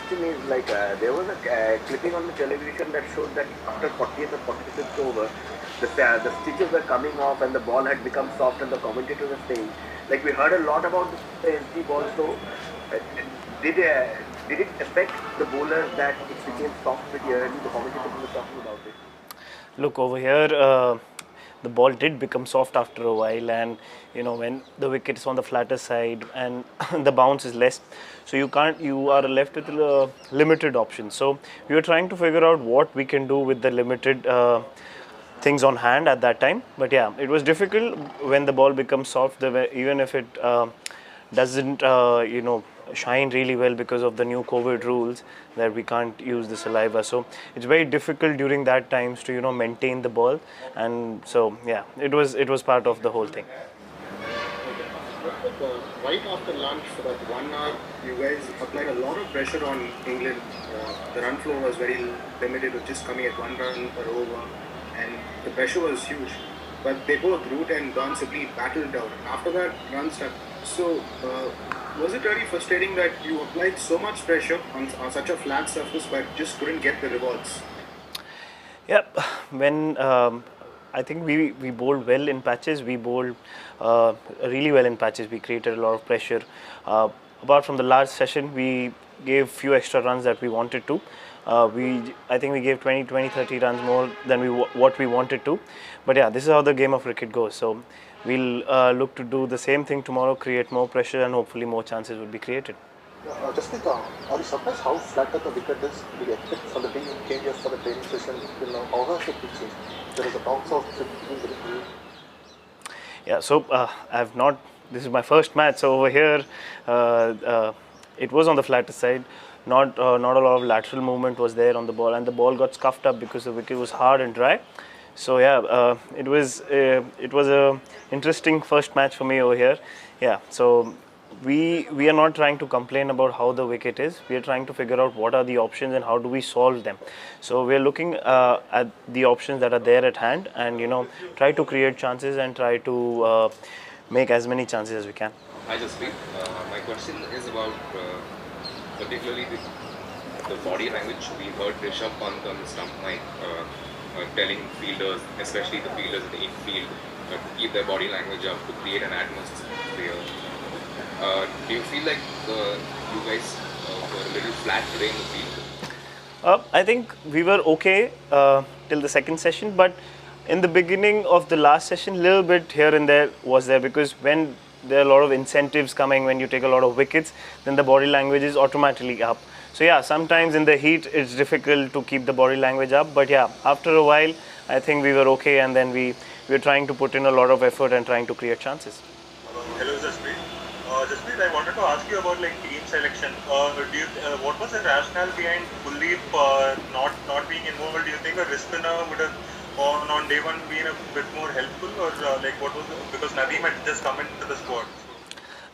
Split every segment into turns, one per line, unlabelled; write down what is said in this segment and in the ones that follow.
question is like there was a clipping on the television that showed that after 40th or 45th over, the stitches were coming off and the ball had become soft, and the commentator was saying, like we heard a lot about the SG ball. So uh, did uh, did it affect the bowlers that it became soft pretty early? The commentator was talking about it.
Look over here. The ball did become soft after a while, and when the wicket is on the flatter side and the bounce is less, so you are left with limited options. So we were trying to figure out what we can do with the limited things on hand at that time. But yeah, it was difficult when the ball becomes soft, even if it doesn't shine really well because of the new COVID rules that we can't use the saliva. So it's very difficult during that times to maintain the ball, and so yeah, it was part of the whole thing.
But right after lunch, for that 1 hour, you guys applied a lot of pressure on England. The run flow was very limited, with just coming at 1 run per over, and the pressure was huge. But they both, Root and Don simply battled out. After that, run stuck. So, was it really frustrating that you applied so much pressure on such a flat surface but just couldn't get the rewards?
Yep. When I think we bowled well in patches. We bowled really well in patches. We created a lot of pressure. Apart from the last session, we gave few extra runs that we wanted to. I think we gave 20, 30 runs more than what we wanted to. But yeah, this is how the game of cricket goes. So we'll look to do the same thing tomorrow, create more pressure, and hopefully more chances will be created.
Jaspreet, are you surprised how flat the wicket is? Did you expect from the day you came here for the training session till now? How has the pitch changed? There is a bounce of 15 very clean.
Yeah, so I've not. This is my first match, so over here, it was on the flatter side. Not a lot of lateral movement was there on the ball, and the ball got scuffed up because the wicket was hard and dry. So yeah, it was a interesting first match for me over here. Yeah, so we are not trying to complain about how the wicket is. We are trying to figure out what are the options and how do we solve them. So we are looking at the options that are there at hand, and try to create chances and try to make as many chances as we can.
Hi Jaspreet, my question is about particularly the body language. We heard Rishabh Pant on the stump mic telling fielders, especially the fielders in the infield, to keep their body language up to create an atmosphere. Do you feel like you guys were a little flat today in the field?
I think we were okay till the second session, but in the beginning of the last session, little bit here and there was there, because when there are a lot of incentives coming, when you take a lot of wickets, then the body language is automatically up. So yeah, sometimes in the heat it's difficult to keep the body language up, but yeah, after a while I think we were okay, and then we were trying to put in a lot of effort and trying to create chances.
Hello Jaspreet. Jaspreet, I wanted to ask you about team selection. What was the rationale behind Kuldeep not being involved? Do you think a wrist spinner would have on day one been a bit more helpful, or what was it? Because Nadeem had just come into the squad.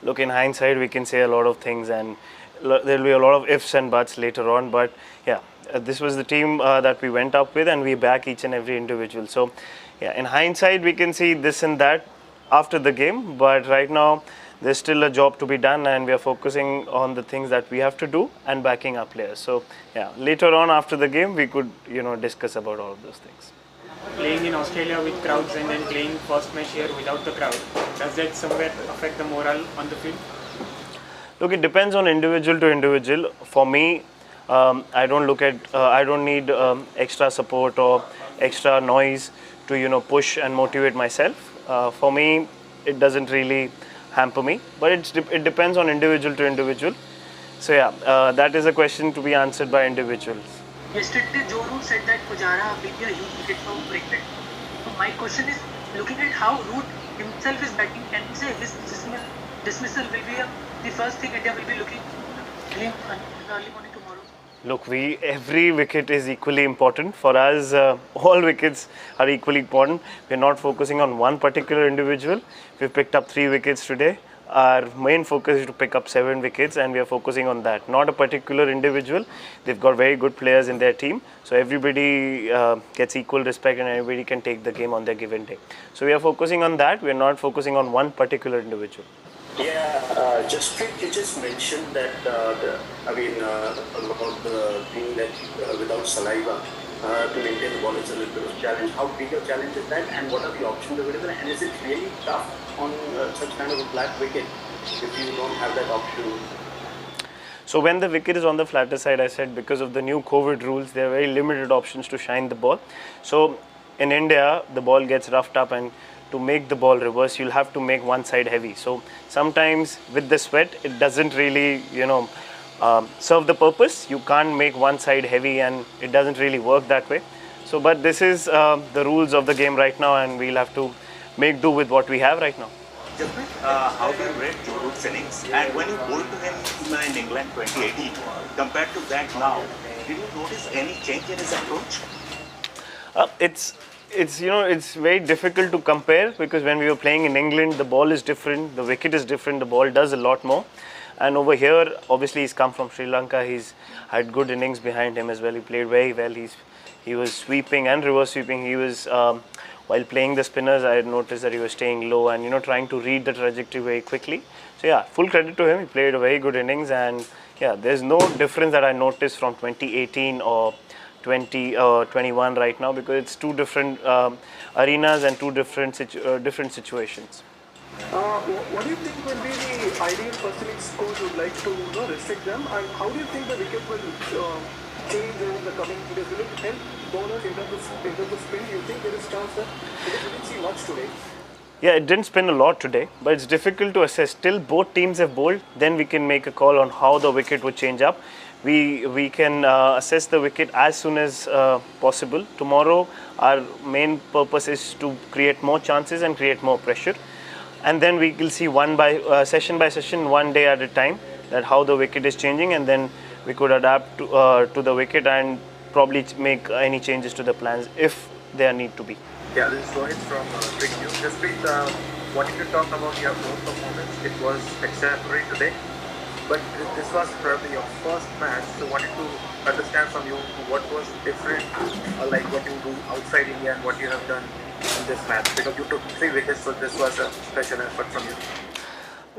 Look, in hindsight, we can say a lot of things, and there will be a lot of ifs and buts later on. But yeah, this was the team that we went up with, and we back each and every individual. So yeah, in hindsight, we can see this and that after the game. But right now, there's still a job to be done, and we are focusing on the things that we have to do and backing our players. So yeah, later on after the game, we could discuss about all of those things.
Playing in Australia with crowds and then playing first match here without the crowd, does that somewhere affect the morale on the field?
Look, it depends on individual to individual. For me, I don't need extra support or extra noise to push and motivate myself. For me, it doesn't really hamper me, but it depends on individual to individual. So yeah, that is a question to be answered by individuals.
Yesterday, Joe Root said that Pujara will be a huge wicket for England. So my question is, looking at how Root himself is batting, can we say his dismissal will be the first thing India will be looking at in the early morning tomorrow?
Look, every wicket is equally important. For us, all wickets are equally important. We're not focusing on one particular individual. We've picked up 3 wickets today. Our main focus is to pick up 7 wickets, and we are focusing on that, not a particular individual. They've got very good players in their team, so everybody gets equal respect and everybody can take the game on their given day. So we are focusing on that. We are not focusing on one particular individual.
Yeah, Jasprit, you just mentioned that about the thing that without saliva to maintain the ball is a little bit of a challenge. How big a challenge is that, and what are the options available? And is it really tough on such kind of a flat wicket if you don't have that option?
So when the wicket is on the flatter side, I said because of the new COVID rules, there are very limited options to shine the ball. So in India, the ball gets roughed up, and to make the ball reverse, you'll have to make one side heavy. So sometimes with the sweat, it doesn't really, serve the purpose. You can't make one side heavy, and it doesn't really work that way. So, but this is the rules of the game right now, and we'll have to make do with what we have right now.
Jasprit, how do you rate Joe Root's innings? And when you bowled to him in England 2018, compared to that now, did you notice any change in his approach?
It's very difficult to compare because when we were playing in England, the ball is different, the wicket is different, the ball does a lot more. And over here, obviously, he's come from Sri Lanka. He's had good innings behind him as well. He played very well. He was sweeping and reverse sweeping. He was while playing the spinners, I had noticed that he was staying low and trying to read the trajectory very quickly. So yeah, full credit to him. He played a very good innings, and yeah, there's no difference that I noticed from 2018 or 2021 right now, because it's two different arenas and two different situations.
What do you think will be the ideal percentage scores you would like to restrict them, and how do you think the wicket will change over the coming days? Will it help bowlers in terms of spin? Do you think there is chance that we didn't see much today?
Yeah, it didn't spin a lot today, but it's difficult to assess. Till both teams have bowled, then we can make a call on how the wicket would change up. We can assess the wicket as soon as possible. Tomorrow, our main purpose is to create more chances and create more pressure. And then we will see session by session, one day at a time, that how the wicket is changing, and then we could adapt to the wicket and probably make any changes to the plans if there need to be.
Yeah, this is Rohit from Big News. Jasprit, wanting to talk about your own performance. It was exemplary today, but this was probably your first match, so wanted to understand from you what was different, like what you do outside India and what you have done in this match, because you took 3 wickets, so this was a special effort from you.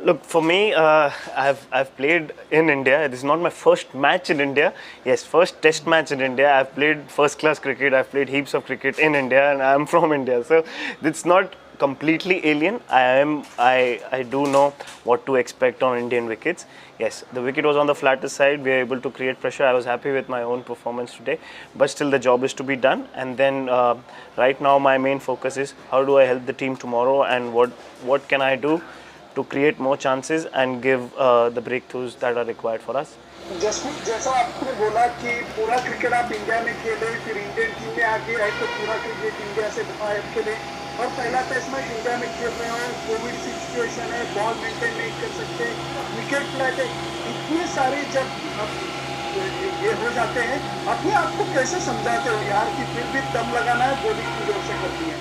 Look, for me, I've played in India. This is not my first match in India. Yes, first test match in India. I've played first class cricket. I've played heaps of cricket in India, and I'm from India. So it's not completely alien. I do know what to expect on Indian wickets. Yes, the wicket was on the flatter side. We were able to create pressure. I was happy with my own performance today, but still the job is to be done. And then right now my main focus is how do I help the team tomorrow, and what can I do to create more chances and give the breakthroughs that are required for us.
Jasprit, जैसा आपने बोला कि पूरा cricket आप India में खेले, फिर Indian team में आगे आए तो पूरा क्रिकेट इंडिया से बाहर खेले, और पहला टेस्ट मैच इंडिया में खेल रहे हो, कोविड सिचुएशन है, बॉल मेंटेन नहीं कर सकते, विकेट फ्लैट है, इतने सारे जब ये हो जाते हैं, अपने आप को कैसे समझाते हो यार कि फिर भी दम लगाना है, बॉलिंग की जोर से करती है?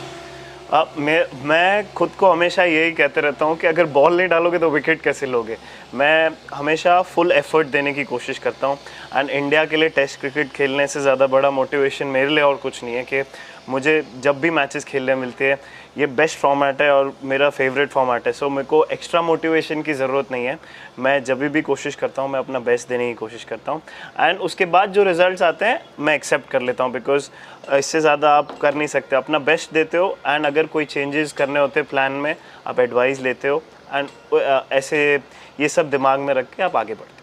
मैं खुद को हमेशा यही कहते रहता हूँ कि अगर बॉल नहीं डालोगे तो विकेट कैसे लोगे। मैं हमेशा फुल एफर्ट देने की कोशिश करता हूँ, एंड इंडिया के लिए टेस्ट क्रिकेट खेलने से ज़्यादा बड़ा मोटिवेशन मेरे लिए और कुछ नहीं है कि मुझे जब भी मैचेस खेलने मिलते हैं, ये बेस्ट फॉर्मेट है और मेरा फेवरेट फॉर्मेट है। सो मेरे को एक्स्ट्रा मोटिवेशन की ज़रूरत नहीं है। मैं जब भी कोशिश करता हूँ, मैं अपना बेस्ट देने की कोशिश करता हूँ, एंड उसके बाद जो रिजल्ट्स आते हैं मैं एक्सेप्ट कर लेता हूँ, बिकॉज इससे ज़्यादा आप कर नहीं सकते। अपना बेस्ट देते हो, एंड अगर कोई चेंजेस करने होते हैं प्लान में, आप एडवाइस लेते हो, एंड ऐसे ये सब दिमाग में रख के आप आगे बढ़ते हो।